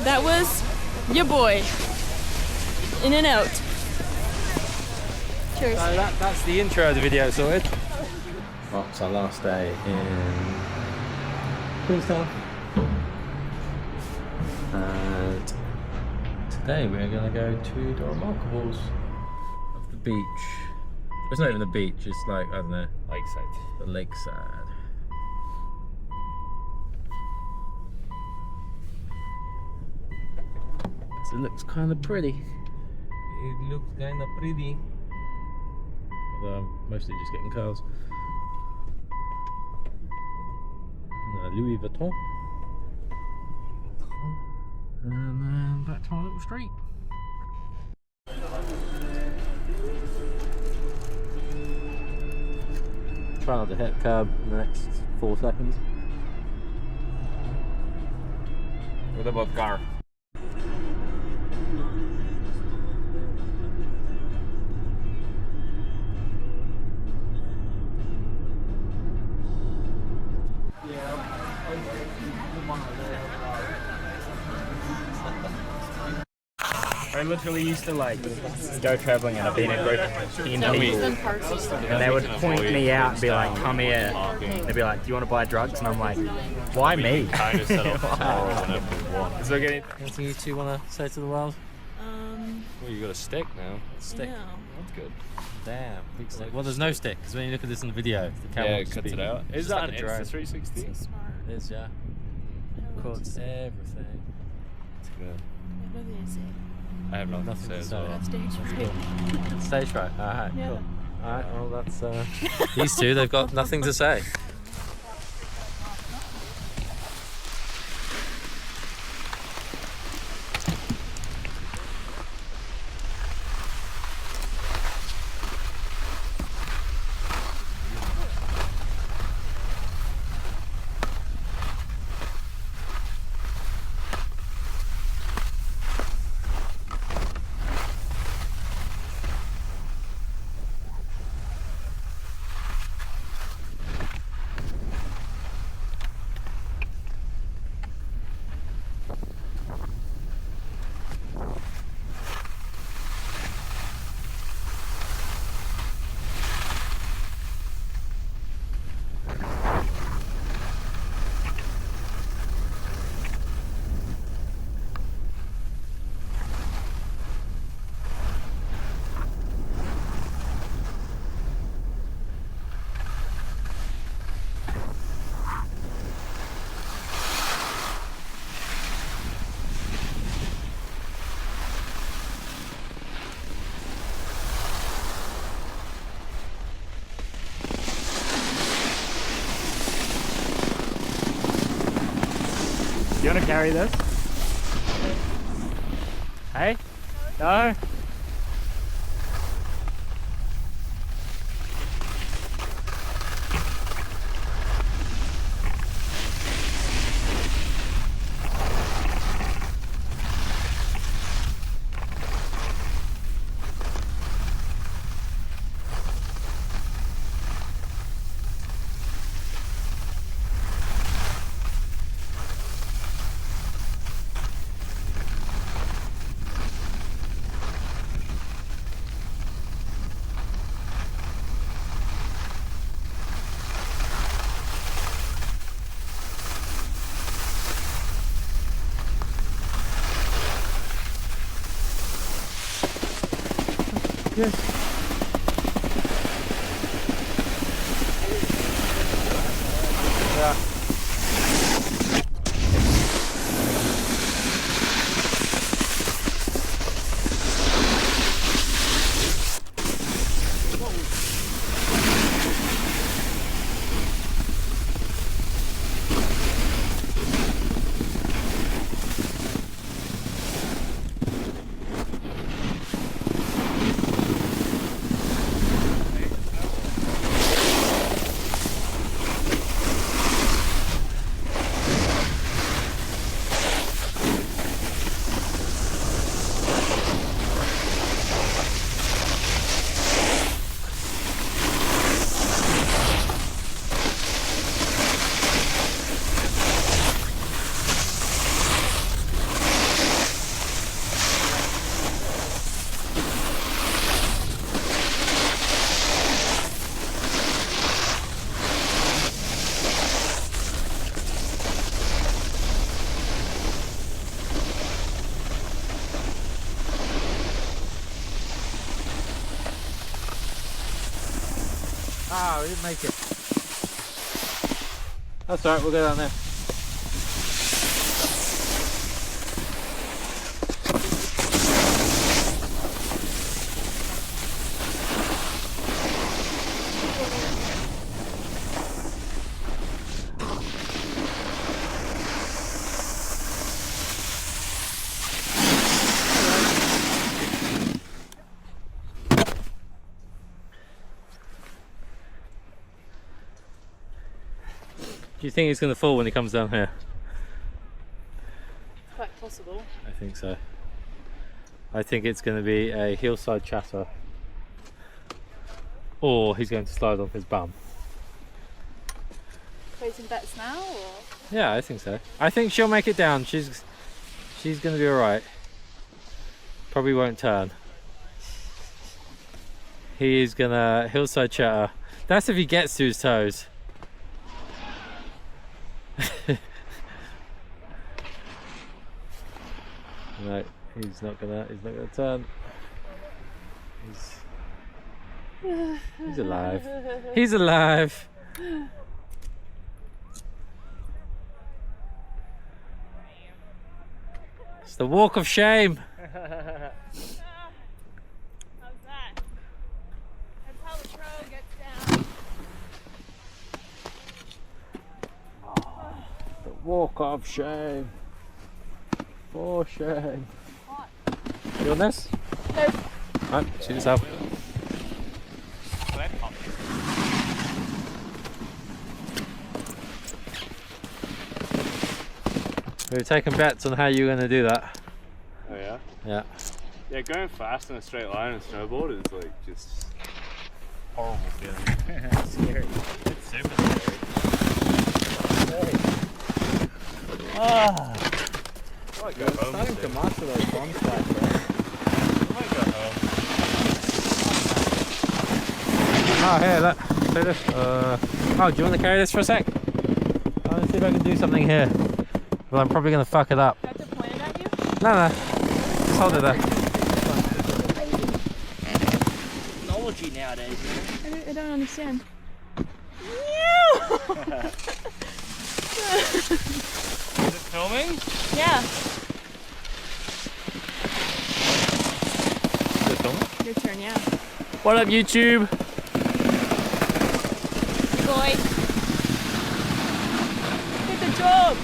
That was your boy. In and out. Cheers. So that's the intro of the video sorted. Well, it's our last day in Queenstown. And today we're going to go to the remarkables of the beach. It's not even the beach, it's like, I don't know, lakeside. The lakeside. So it looks kind of pretty. It looks kind of pretty. Although I'm mostly just getting cars. Louis Vuitton. And then back to our little street. Try not to hit the curb in the next 4 seconds. What about car? I literally used to like go traveling and I've been in a group of 10 people and they would point me out and be like, come here. They'd be like, do you want to buy drugs? And I'm like, why me? Kind of set off whenever we want. So getting Anything you two want to say to the world? Well, you got a stick now. Stick. Yeah. That's good. Damn, big stick. Well, there's no stick because when you look at this in the video, the camera Yeah, it cuts it out. Is that like an a Insta drone. 360? So smart. It is, yeah. Records everything. It's good. What do you say? I have nothing Nothing to to say say. as well. Stage right. Stage fright. Alright, Yeah. cool. Alright, well that's these two, they've got nothing to say. Do you want to carry this? Hey? No? Yes. Ah, we didn't make it. That's alright, we'll go down there. Do you think he's going to fall when he comes down here? Quite possible. I think so. I think it's going to be a hillside chatter, or he's going to slide on his bum. Placing bets now, or? Yeah, I think so. I think she'll make it down. She's going to be alright. Probably won't turn. He is going to hillside chatter. That's if he gets to his toes. No, he's not gonna turn. He's alive. He's alive. It's the walk of shame. How's that? That's how the pro gets down. The walk of shame. For shame. You on this? No. Alright, shoot yourself. We were taking bets on how you were going to do that. Oh yeah? Yeah. Yeah, going fast in a straight line in snowboard is like just horrible feeling. It's scary. It's super scary. Ah. I might go home. Starting to master those bombs back there. I might go home. Oh, here, look. Take this. Oh, do you want to carry this for a sec? I want to see if I can do something here. Well, I'm probably going to fuck it up. Do I have to point it at you? No. Just hold it there. Technology nowadays, man. I don't understand. Is it filming? Yeah. Is it filming? Your turn, yeah. What up, YouTube? Boy. Get the job.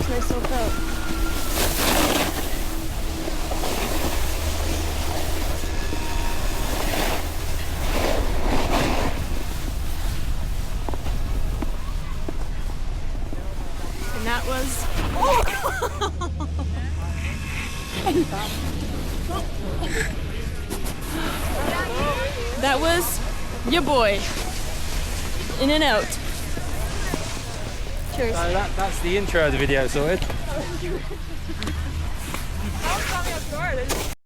Myself out. And that was that was your boy. In and out. Cheers. So that's the intro of the video sorted.